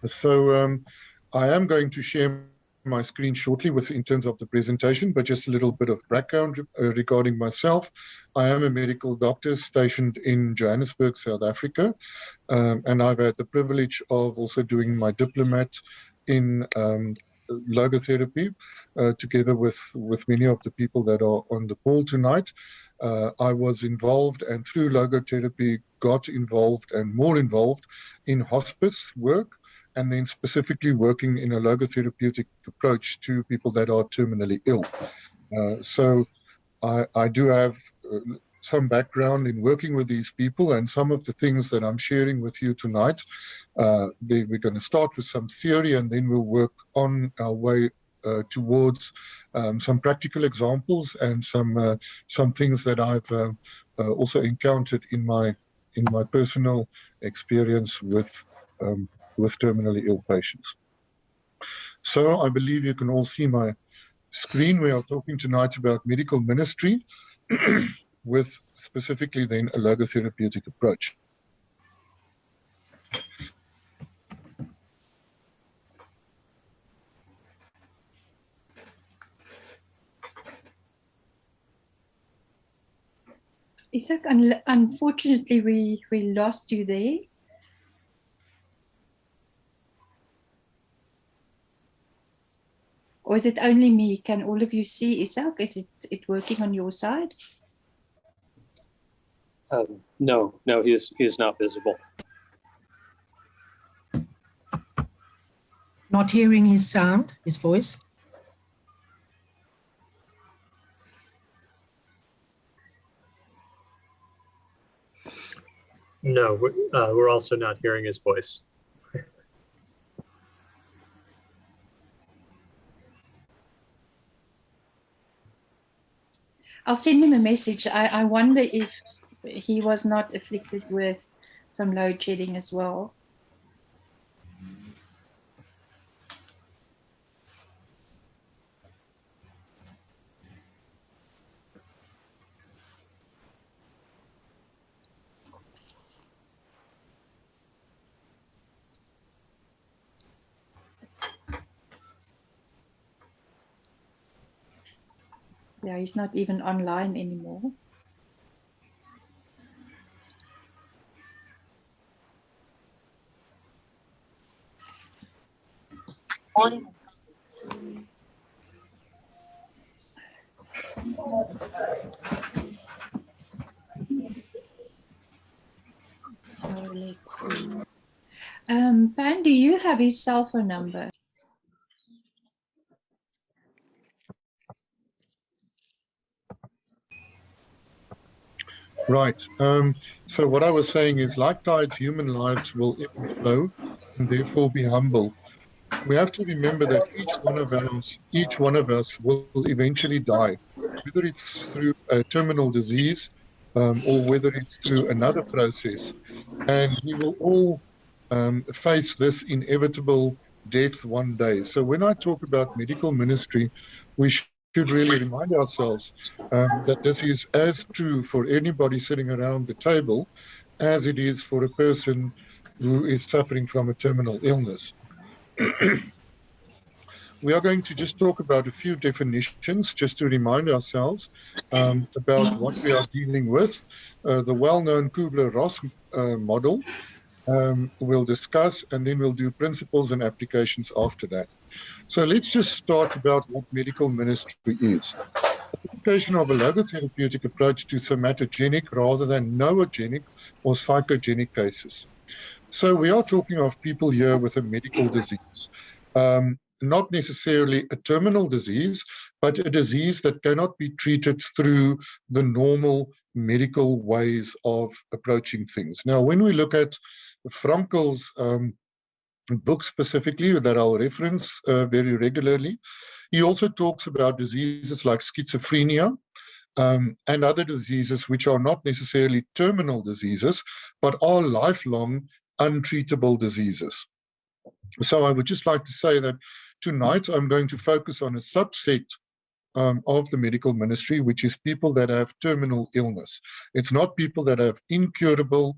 So I am going to share my screen shortly in terms of the presentation, but just a little bit of background regarding myself. I am a medical doctor stationed in Johannesburg, South Africa, and I've had the privilege of also doing my diplomat in logotherapy together with many of the people that are on the call tonight. I was involved, and through logotherapy got involved and more involved in hospice work, and then specifically working in a logotherapeutic approach to people that are terminally ill. So I do have some background in working with these people, and some of the things that I'm sharing with you tonight, we're going to start with some theory, and then we'll work on our way towards some practical examples and some things that I've also encountered in my personal experience with terminally ill patients. So I believe you can all see my screen. We are talking tonight about medical ministry with specifically then a logotherapeutic approach. Izak, unfortunately, we lost you there. Or is it only me? Can all of you see Izak? Is it working on your side? No, he's not visible. Not hearing his sound, his voice. No, we're also not hearing his voice. I'll send him a message. I wonder if he was not afflicted with some load shedding as well. Yeah, he's not even online anymore. So let's see. Pan, do you have his cell phone number? Right. So what I was saying is, like tides, human lives will ebb and flow, and therefore be humble. We have to remember that each one of us will eventually die, whether it's through a terminal disease or whether it's through another process, and we will all face this inevitable death one day. So when I talk about medical ministry, we should really remind ourselves that this is as true for anybody sitting around the table as it is for a person who is suffering from a terminal illness. We are going to just talk about a few definitions just to remind ourselves about what we are dealing with. The well-known Kubler-Ross model we'll discuss, and then we'll do principles and applications after that. So let's just start about what medical ministry is. Application of a logotherapeutic approach to somatogenic rather than noogenic or psychogenic cases. So we are talking of people here with a medical disease, not necessarily a terminal disease, but a disease that cannot be treated through the normal medical ways of approaching things. Now, when we look at Frankel's book specifically that I'll reference very regularly, he also talks about diseases like schizophrenia and other diseases which are not necessarily terminal diseases, but are lifelong untreatable diseases. So I would just like to say that tonight I'm going to focus on a subset of the medical ministry, which is people that have terminal illness. It's not people that have incurable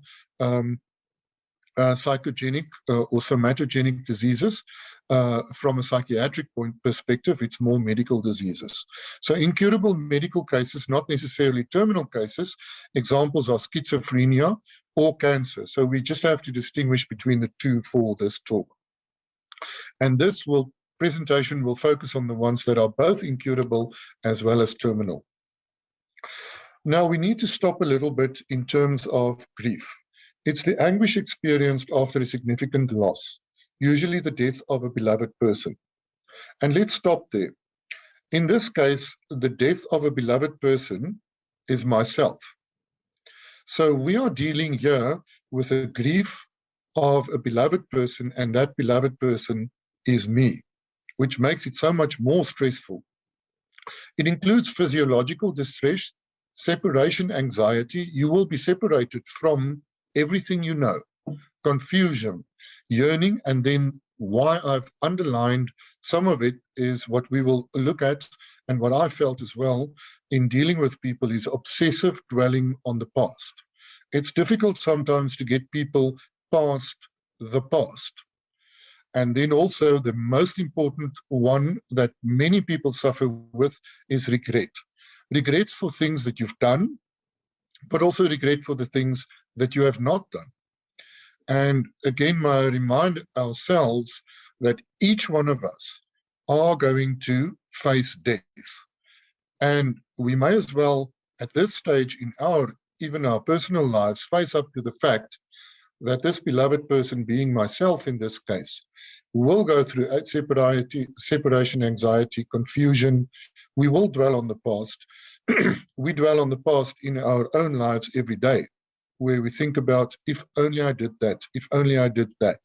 psychogenic or somatogenic diseases. From a psychiatric perspective, it's more medical diseases. So incurable medical cases, not necessarily terminal cases. Examples are schizophrenia or cancer. So we just have to distinguish between the two for this talk. And this presentation will focus on the ones that are both incurable as well as terminal. Now we need to stop a little bit in terms of grief. It's the anguish experienced after a significant loss, usually the death of a beloved person. And let's stop there. In this case, the death of a beloved person is myself. So we are dealing here with a grief of a beloved person, and that beloved person is me, which makes it so much more stressful. It includes physiological distress, separation anxiety. You will be separated from everything you know, confusion, yearning, and then why I've underlined some of it is what we will look at, and what I felt as well in dealing with people is obsessive dwelling on the past. It's difficult sometimes to get people past the past. And then also the most important one that many people suffer with is regret. Regrets for things that you've done, but also regret for the things that you have not done. And again, I remind ourselves that each one of us are going to face death. And we may as well, at this stage in even our personal lives, face up to the fact that this beloved person, being myself in this case, will go through separation anxiety, confusion. We will dwell on the past. We dwell on the past in our own lives every day, where we think about, if only I did that, if only I did that,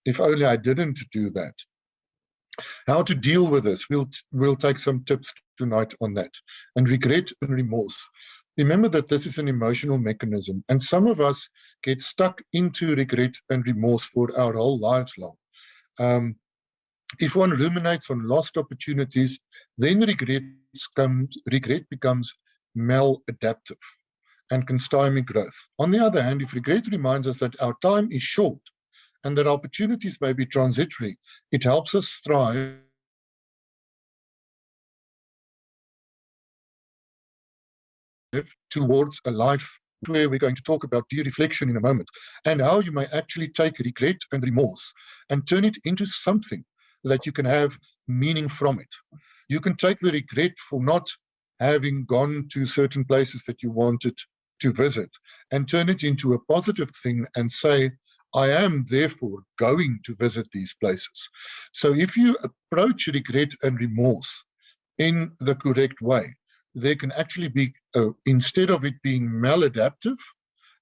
if only I didn't do that. How to deal with this, we'll take some tips tonight on that. And regret and remorse. Remember that this is an emotional mechanism, and some of us get stuck into regret and remorse for our whole lives long. If one ruminates on lost opportunities, then regret becomes maladaptive and can stymie growth. On the other hand, if regret reminds us that our time is short and that opportunities may be transitory, it helps us strive towards a life where we're going to talk about de-reflection in a moment, and how you may actually take regret and remorse and turn it into something that you can have meaning from it. You can take the regret for not having gone to certain places that you wanted to visit and turn it into a positive thing and say, I am therefore going to visit these places. So if you approach regret and remorse in the correct way, there can actually be, instead of it being maladaptive,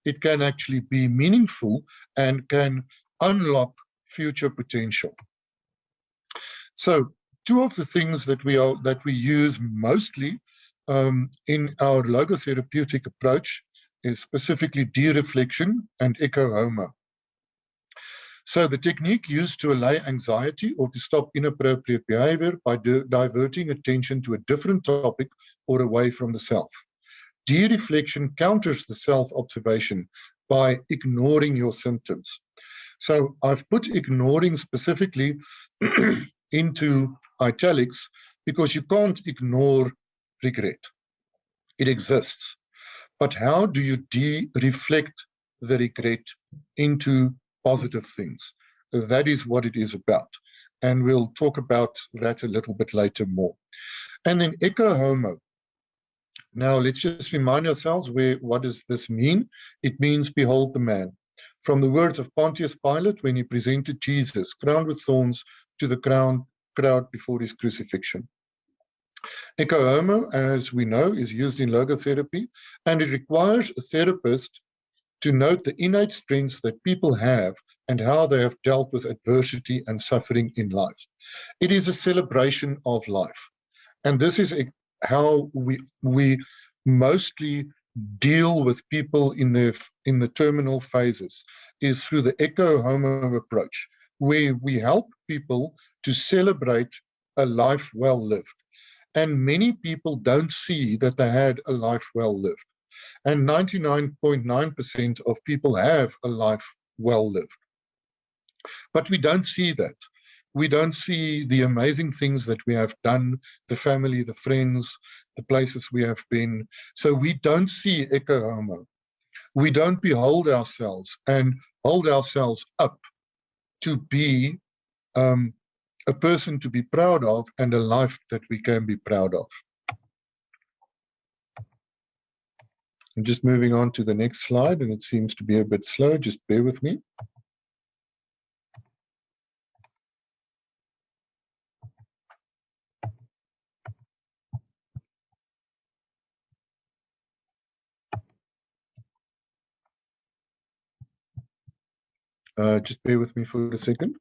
it can actually be meaningful and can unlock future potential. So two of the things that we use mostly in our logotherapeutic approach is specifically de-reflection and echo-homo. So the technique used to allay anxiety or to stop inappropriate behavior by diverting attention to a different topic or away from the self. De-reflection counters the self-observation by ignoring your symptoms. So I've put ignoring specifically into italics because you can't ignore regret. It exists. But how do you de-reflect the regret into positive things? That is what it is about. And we'll talk about that a little bit later more. And then echo-homo. Now, let's just remind ourselves what does this mean? It means behold the man. From the words of Pontius Pilate when he presented Jesus, crowned with thorns, to the crowd before his crucifixion. Echo-homo, as we know, is used in logotherapy, and it requires a therapist to note the innate strengths that people have and how they have dealt with adversity and suffering in life. It is a celebration of life. And this is how we mostly deal with people in the terminal phases, is through the echo-homo approach, where we help people to celebrate a life well lived. And many people don't see that they had a life well lived. And 99.9% of people have a life well lived. But we don't see that. We don't see the amazing things that we have done, the family, the friends, the places we have been. So we don't see ecce homo. We don't behold ourselves and hold ourselves up to be a person to be proud of and a life that we can be proud of. I'm just moving on to the next slide, and it seems to be a bit slow. Just bear with me. Just bear with me for a second.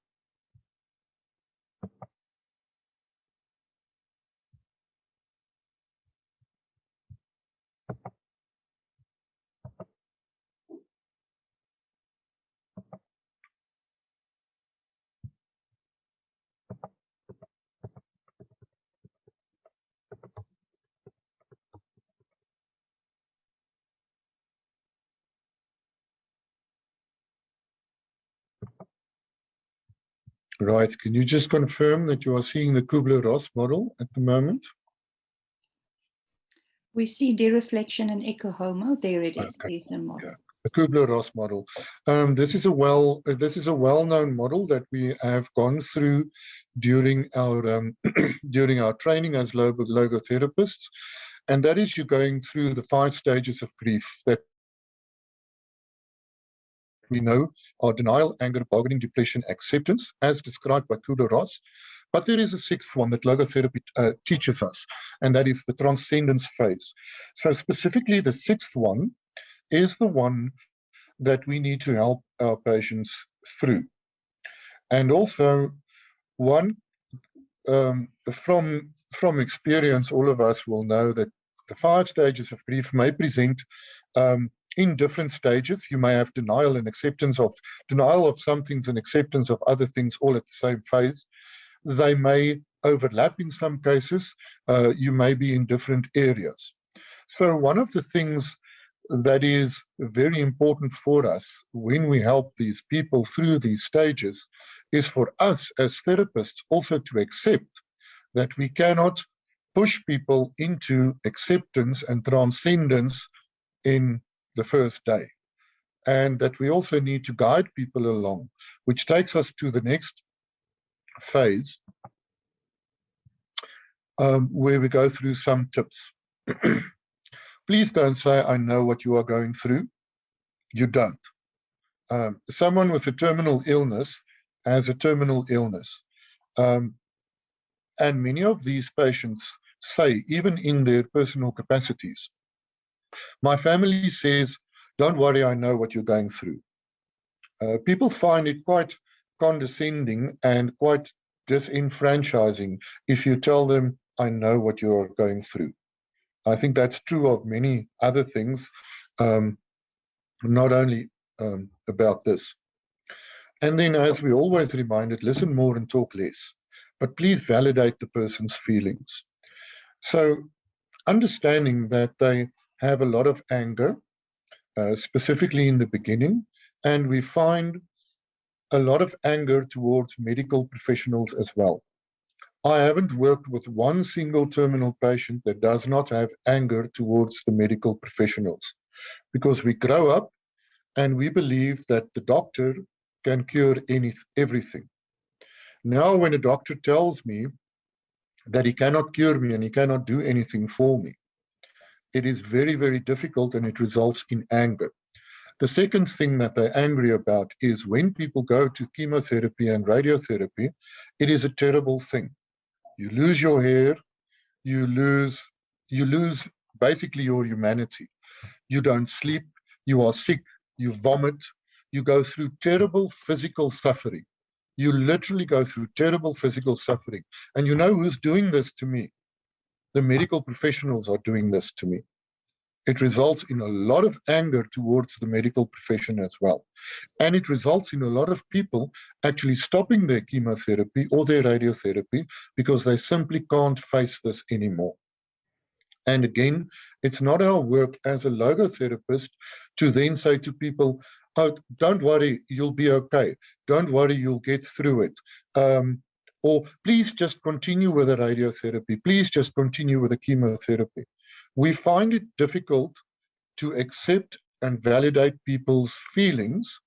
Right, can you just confirm that you are seeing the Kubler-Ross model at the moment? We see dereflection and ecce homo. There it is. Okay. There's the model. Yeah. The Kubler-Ross model. This is a well-known model that we have gone through during our during our training as logotherapists, and that is you're going through the 5 stages of grief that we know are denial, anger, bargaining, depression, acceptance, as described by Kubler-Ross. But there is a 6th one that logotherapy teaches us, and that is the transcendence phase. So specifically, the 6th one is the one that we need to help our patients through. And also, one, from experience, all of us will know that the 5 stages of grief may present in different stages. You may have denial and acceptance of denial of some things and acceptance of other things all at the same phase. They may overlap in some cases. You may be in different areas. So one of the things that is very important for us when we help these people through these stages is for us as therapists also to accept that we cannot push people into acceptance and transcendence in the first day, and that we also need to guide people along, which takes us to the next phase, where we go through some tips. Please don't say, I know what you are going through. You don't. Someone with a terminal illness has a terminal illness. And many of these patients say, even in their personal capacities, my family says, don't worry, I know what you're going through. People find it quite condescending and quite disenfranchising if you tell them, I know what you're going through. I think that's true of many other things, not only about this. And then, as we always reminded, listen more and talk less, but please validate the person's feelings. So understanding that they have a lot of anger, specifically in the beginning, and we find a lot of anger towards medical professionals as well. I haven't worked with one single terminal patient that does not have anger towards the medical professionals, because we grow up and we believe that the doctor can cure everything. Now, when a doctor tells me that he cannot cure me and he cannot do anything for me, it is very, very difficult, and it results in anger. The second thing that they're angry about is when people go to chemotherapy and radiotherapy, it is a terrible thing. You lose your hair, you lose basically your humanity. You don't sleep, you are sick, you vomit, you go through terrible physical suffering. You literally go through terrible physical suffering. And you know who's doing this to me? The medical professionals are doing this to me. It results in a lot of anger towards the medical profession as well. And it results in a lot of people actually stopping their chemotherapy or their radiotherapy because they simply can't face this anymore. And again, it's not our work as a logotherapist to then say to people, oh, don't worry, you'll be okay. Don't worry, you'll get through it. Or please just continue with the radiotherapy. Please just continue with the chemotherapy. We find it difficult to accept and validate people's feelings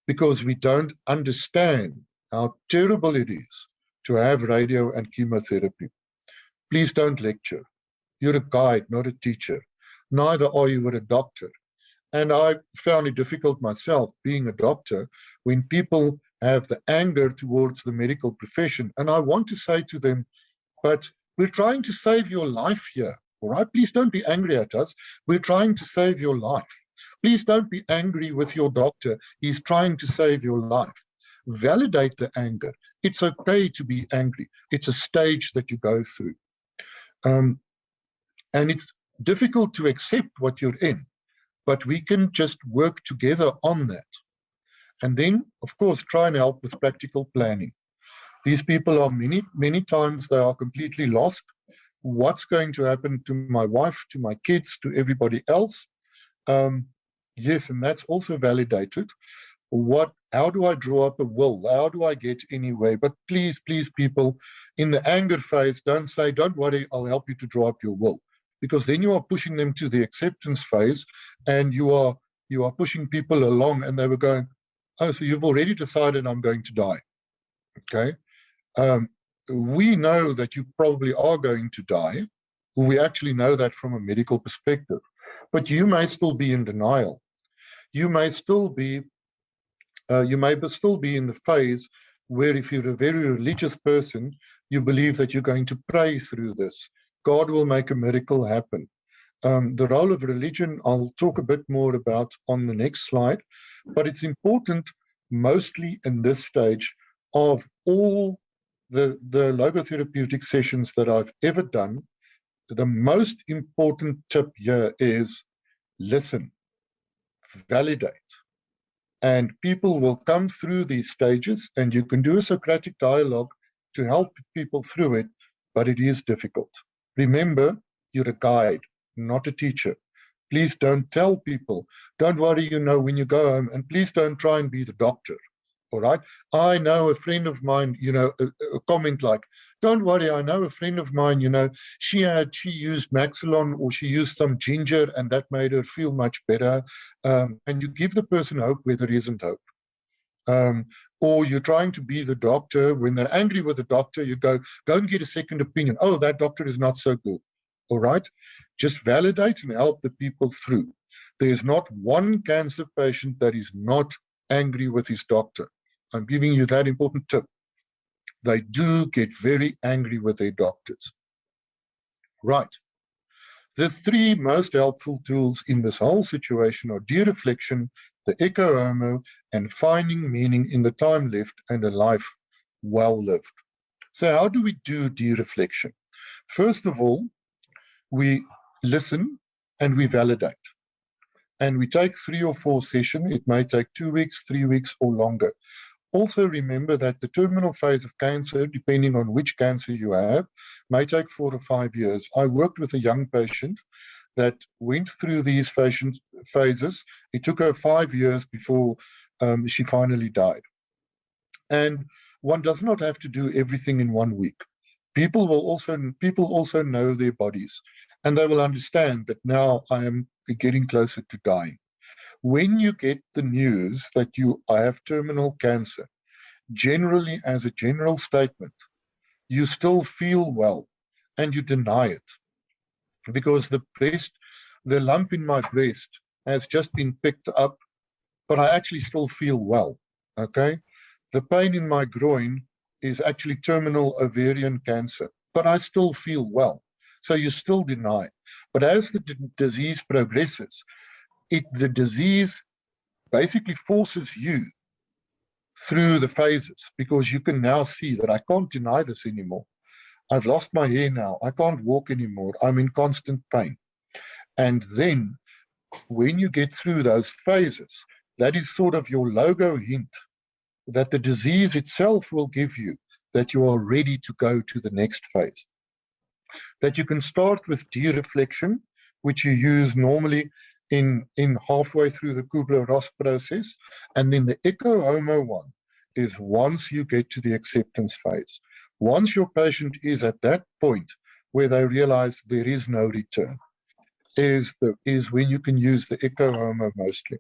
because we don't understand how terrible it is to have radio and chemotherapy. Please don't lecture. You're a guide, not a teacher. Neither are you a doctor. And I found it difficult myself, being a doctor, when people have the anger towards the medical profession. And I want to say to them, but we're trying to save your life here, all right? Please don't be angry at us. We're trying to save your life. Please don't be angry with your doctor. He's trying to save your life. Validate the anger. It's okay to be angry. It's a stage that you go through. And it's difficult to accept what you're in, but we can just work together on that. And then, of course, try and help with practical planning. These people are many times they are completely lost. What's going to happen to my wife, to my kids, to everybody else? Yes, and that's also validated. How do I draw up a will? How do I get anywhere? But please, people, in the anger phase, don't say, don't worry, I'll help you to draw up your will. Because then you are pushing them to the acceptance phase, and you are pushing people along, and they were going, oh, so you've already decided I'm going to die. Okay. We know that you probably are going to die. We actually know that from a medical perspective, but you may still be in denial. You may still be in the phase where, if you're a very religious person, you believe that you're going to pray through this. God will make a miracle happen. The role of religion, I'll talk a bit more about on the next slide, but it's important mostly in this stage of all the logotherapeutic sessions that I've ever done. The most important tip here is listen, validate. And people will come through these stages, and you can do a Socratic dialogue to help people through it, but it is difficult. Remember, you're a guide, not a teacher. Please don't tell people, don't worry, when you go home, and please don't try and be the doctor, all right? I know a friend of mine, a comment like, don't worry, I know a friend of mine, she used Maxilon, or she used some ginger, and that made her feel much better. And you give the person hope where there isn't hope. Or you're trying to be the doctor. When they're angry with the doctor, you go and get a second opinion. Oh, that doctor is not so good. All right? Just validate and help the people through. There's not one cancer patient that is not angry with his doctor. I'm giving you that important tip. They do get very angry with their doctors. Right. The three most helpful tools in this whole situation are de-reflection, the eco-homo, and finding meaning in the time left and a life well lived. So how do we do de-reflection? First of all, we listen and we validate. And we take 3 or 4 sessions. It may take 2 weeks, 3 weeks, or longer. Also remember that the terminal phase of cancer, depending on which cancer you have, may take 4 to 5 years. I worked with a young patient that went through these phases. It took her 5 years before she finally died. And one does not have to do everything in 1 week. People also know their bodies, and they will understand that now I am getting closer to dying. When you get the news that I have terminal cancer, generally, as a general statement, you still feel well, and you deny it. Because the lump in my breast has just been picked up, but I actually still feel well, okay? The pain in my groin is actually terminal ovarian cancer, but I still feel well. So you still deny. But as the disease progresses, the disease basically forces you through the phases, because you can now see that I can't deny this anymore. I've lost my hair now. I can't walk anymore. I'm in constant pain. And then when you get through those phases, that is sort of your logo hint that the disease itself will give you that you are ready to go to the next phase. That you can start with de-reflection, which you use normally in halfway through the Kubler-Ross process. And then the echo-homo one is once you get to the acceptance phase. Once your patient is at that point where they realize there is no return, is when you can use the echo-homo mostly.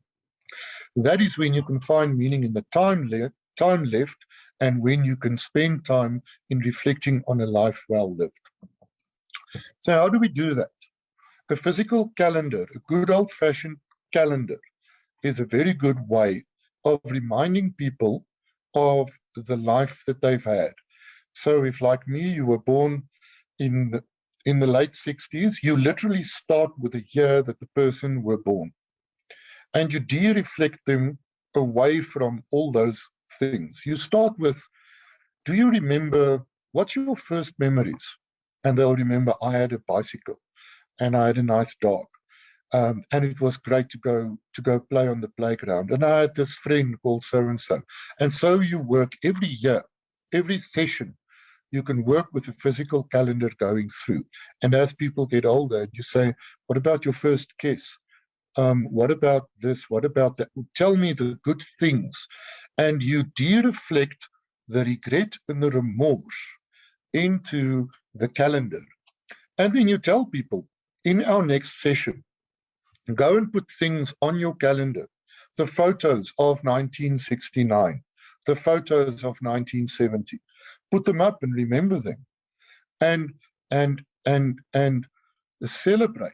That is when you can find meaning in the time left, and when you can spend time in reflecting on a life well lived. So how do we do that? A physical calendar, a good old-fashioned calendar, is a very good way of reminding people of the life that they've had. So if, like me, you were born in the late 60s, you literally start with the year that the person were born. And you de-reflect them away from all those things. You start with, do you remember, what's your first memories? And they'll remember, I had a bicycle and I had a nice dog. And it was great to go play on the playground. And I had this friend called so-and-so. And so you work every year, every session, you can work with a physical calendar going through. And as people get older, you say, what about your first kiss? What about this? What about that? Tell me the good things. And you de-reflect the regret and the remorse into the calendar. And then you tell people, in our next session, go and put things on your calendar. The photos of 1969, the photos of 1970. Put them up and remember them. And celebrate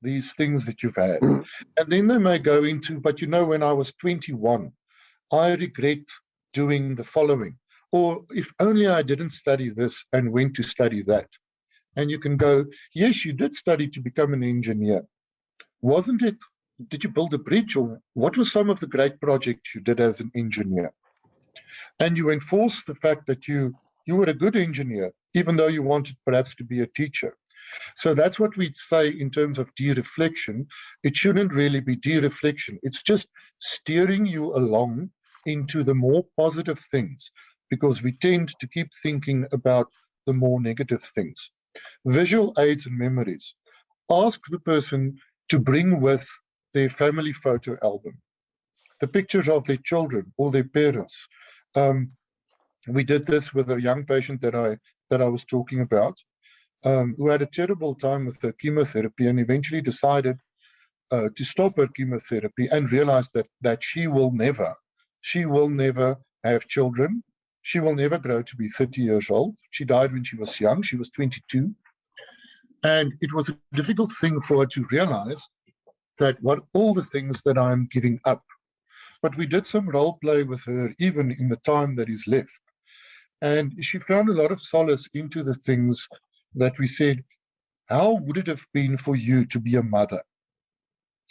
these things that you've had. And then they may go into, but you know, when I was 21, I regret doing the following. Or if only I didn't study this and went to study that. And you can go, yes, you did study to become an engineer. Wasn't it? Did you build a bridge? Or what were some of the great projects you did as an engineer? And you enforce the fact that you were a good engineer, even though you wanted perhaps to be a teacher. So that's what we'd say in terms of de-reflection. It shouldn't really be de-reflection. It's just steering you along into the more positive things, because we tend to keep thinking about the more negative things. Visual aids and memories. Ask the person to bring with their family photo album, the pictures of their children or their parents. We did this with a young patient that I was talking about, who had a terrible time with the chemotherapy and eventually decided to stop her chemotherapy and realized that she will never have children. She will never grow to be 30 years old. She died when she was young. She was 22. And it was a difficult thing for her to realize that what all the things that I'm giving up. But we did some role play with her even in the time that is left. And she found a lot of solace into the things that we said, how would it have been for you to be a mother?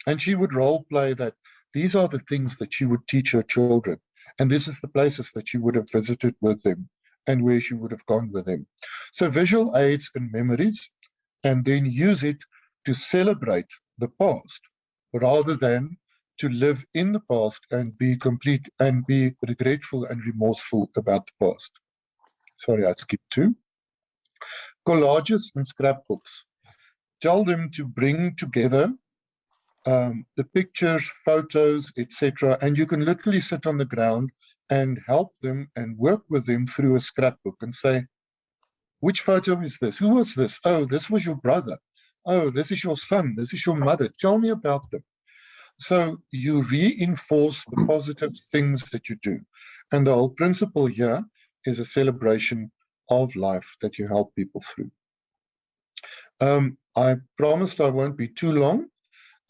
And she would role play that these are the things that she would teach her children. And this is the places that she would have visited with them and where she would have gone with them. So visual aids and memories, and then use it to celebrate the past rather than to live in the past and be complete and be regretful and remorseful about the past. Sorry, I skipped 2. Collages and scrapbooks. Tell them to bring together the pictures, photos, etc. And you can literally sit on the ground and help them and work with them through a scrapbook and say, which photo is this? Who was this? Oh, this was your brother. Oh, this is your son. This is your mother. Tell me about them. So you reinforce the positive things that you do. And the whole principle here is a celebration of life that you help people through. I promised I won't be too long.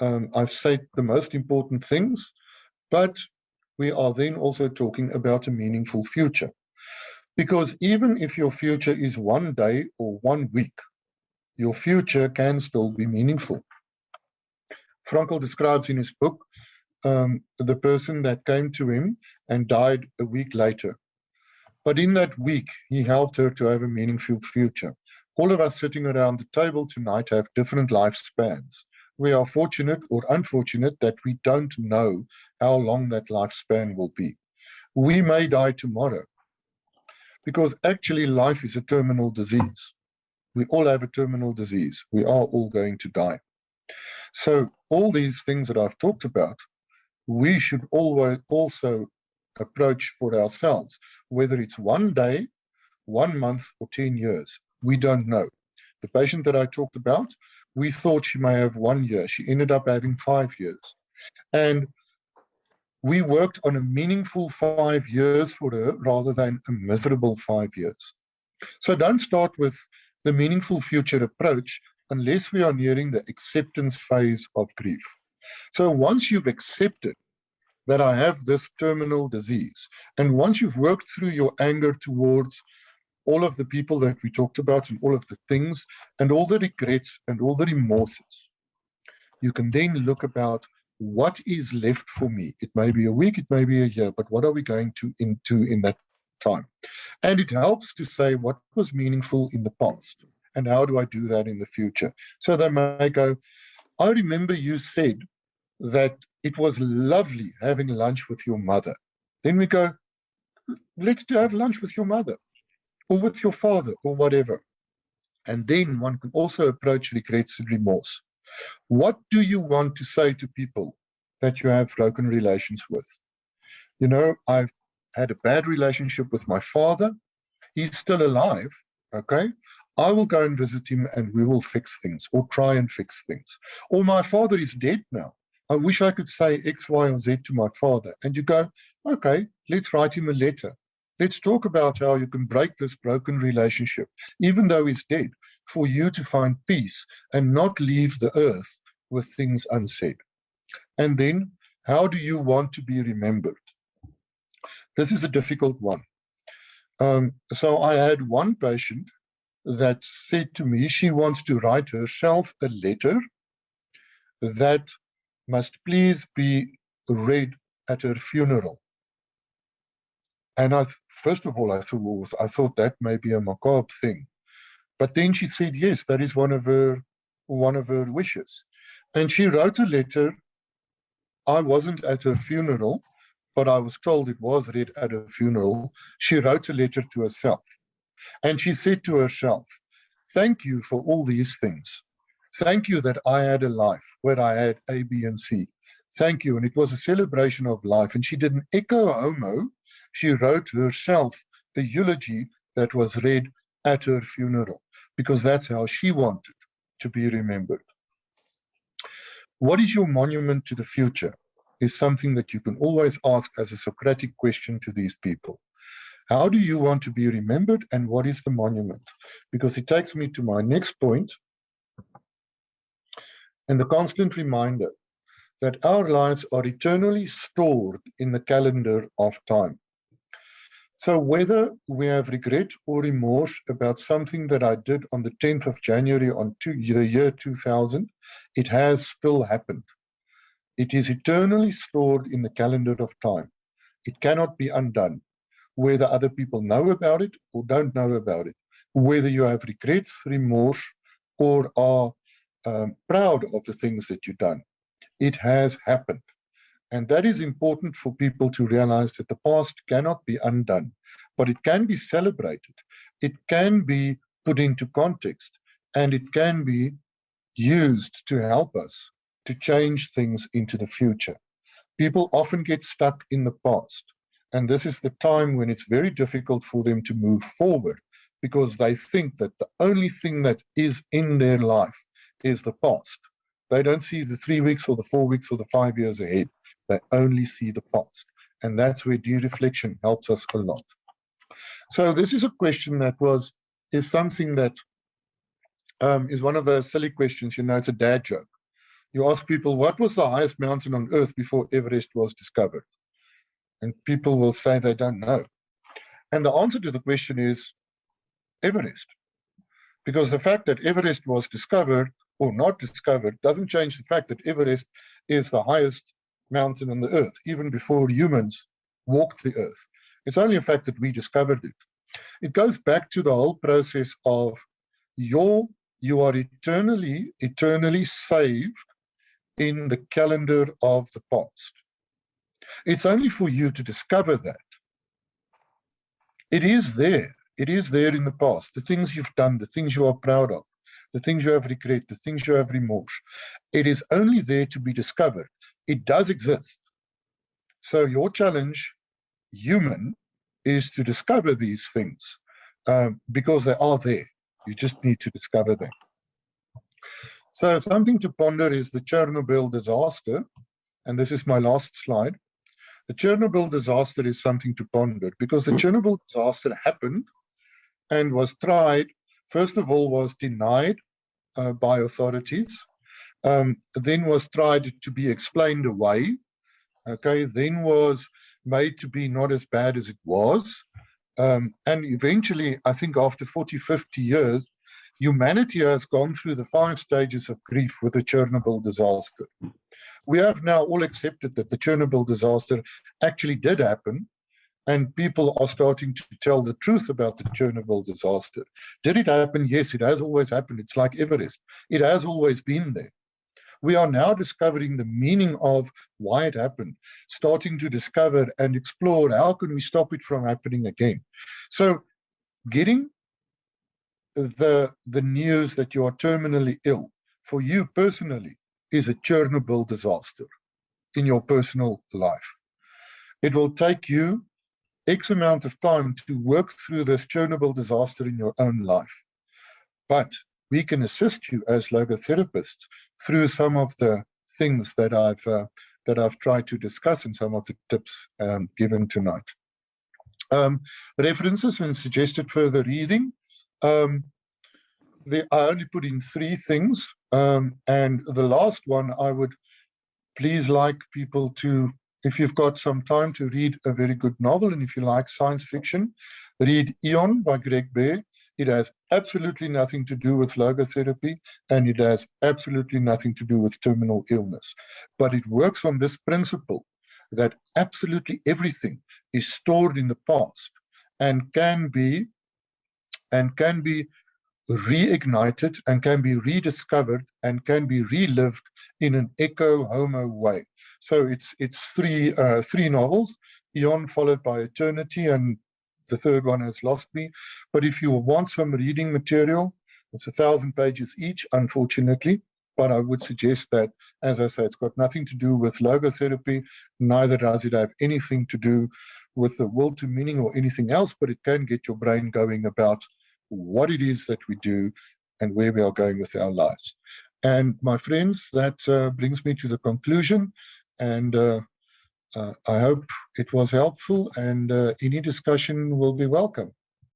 I've said the most important things, but we are then also talking about a meaningful future. Because even if your future is 1 day or 1 week, your future can still be meaningful. Frankl describes in his book the person that came to him and died a week later. But in that week, he helped her to have a meaningful future. All of us sitting around the table tonight have different lifespans. We are fortunate or unfortunate that we don't know how long that lifespan will be. We may die tomorrow, because actually life is a terminal disease. We all have a terminal disease. We are all going to die. So all these things that I've talked about, we should always also approach for ourselves, whether it's 1 day, 1 month, or 10 years. We don't know. The patient that I talked about, we thought she may have 1 year. She ended up having 5 years. And we worked on a meaningful 5 years for her rather than a miserable 5 years. So don't start with the meaningful future approach unless we are nearing the acceptance phase of grief. So once you've accepted that I have this terminal disease, and once you've worked through your anger towards all of the people that we talked about and all of the things and all the regrets and all the remorses, you can then look about what is left for me. It may be a week, it may be a year, but what are we going to into in that time? And it helps to say what was meaningful in the past and how do I do that in the future. So they may go, I remember you said that it was lovely having lunch with your mother. Then we go, let's have lunch with your mother or with your father or whatever. And then one can also approach regrets and remorse. What do you want to say to people that you have broken relations with? You know, I've had a bad relationship with my father. He's still alive, okay? I will go and visit him and we will fix things or try and fix things. Or my father is dead now. I wish I could say X, Y, or Z to my father. And you go, okay, let's write him a letter. Let's talk about how you can break this broken relationship, even though he's dead, for you to find peace and not leave the earth with things unsaid. And then, how do you want to be remembered? This is a difficult one. So I had one patient that said to me she wants to write herself a letter that must please be read at her funeral. And first of all, I thought that may be a macabre thing. But then she said, yes, that is one of her wishes. And she wrote a letter. I wasn't at her funeral, but I was told it was read at her funeral. She wrote a letter to herself. And she said to herself, thank you for all these things. Thank you that I had a life where I had A, B, and C. Thank you. And it was a celebration of life. And she didn't echo homo. She wrote herself a eulogy that was read at her funeral because that's how she wanted to be remembered. What is your monument to the future is something that you can always ask as a Socratic question to these people. How do you want to be remembered and what is the monument? Because it takes me to my next point and the constant reminder that our lives are eternally stored in the calendar of time. So whether we have regret or remorse about something that I did on the 10th of January on the year 2000, it has still happened. It is eternally stored in the calendar of time. It cannot be undone, whether other people know about it or don't know about it, whether you have regrets, remorse, or are proud of the things that you've done. It has happened. And that is important for people to realize that the past cannot be undone, but it can be celebrated. It can be put into context, and it can be used to help us to change things into the future. People often get stuck in the past, and this is the time when it's very difficult for them to move forward because they think that the only thing that is in their life is the past. They don't see the 3 weeks or the 4 weeks or the 5 years ahead. They only see the past. And that's where de-reflection helps us a lot. So this is a question that is something that is one of those silly questions. You know, it's a dad joke. You ask people, what was the highest mountain on earth before Everest was discovered? And people will say they don't know. And the answer to the question is Everest. Because the fact that Everest was discovered or not discovered doesn't change the fact that Everest is the highest mountain on the earth, even before humans walked the earth. It's only a fact that we discovered it. It goes back to the whole process of you are eternally saved in the calendar of the past. It's only for you to discover that. It is there. It is there in the past, the things you've done, the things you are proud of, the things you have regret, the things you have remorse. It is only there to be discovered. It does exist. So your challenge, human, is to discover these things because they are there. You just need to discover them. So something to ponder is the Chernobyl disaster. And this is my last slide. The Chernobyl disaster is something to ponder because the Chernobyl disaster happened and was tried, first of all, was denied by authorities, then was tried to be explained away, okay, then was made to be not as bad as it was. And eventually, I think after 40, 50 years, humanity has gone through the 5 stages of grief with the Chernobyl disaster. We have now all accepted that the Chernobyl disaster actually did happen, and people are starting to tell the truth about the Chernobyl disaster. Did it happen? Yes, it has always happened. It's like Everest. It has always been there. We are now discovering the meaning of why it happened, starting to discover and explore how can we stop it from happening again. So getting the news that you are terminally ill for you personally is a Chernobyl disaster in your personal life. It will take you X amount of time to work through this Chernobyl disaster in your own life. But we can assist you as logotherapists through some of the things that I've tried to discuss and some of the tips given tonight. References and suggested further reading. I only put in 3 things, and the last one I would please like people to, if you've got some time, to read a very good novel, and if you like science fiction, read Eon by Greg Bear. It has absolutely nothing to do with logotherapy, and it has absolutely nothing to do with terminal illness. But it works on this principle that absolutely everything is stored in the past and can be reignited and can be rediscovered and can be relived in an echo homo way. So it's 3 novels, Eon followed by Eternity, and the third one has lost me. But if you want some reading material, it's 1,000 pages each, unfortunately. But I would suggest that, as I say, it's got nothing to do with logotherapy, neither does it have anything to do with the will to meaning or anything else, but it can get your brain going about what it is that we do and where we are going with our lives. And my friends, that brings me to the conclusion, and I hope it was helpful, and any discussion will be welcome.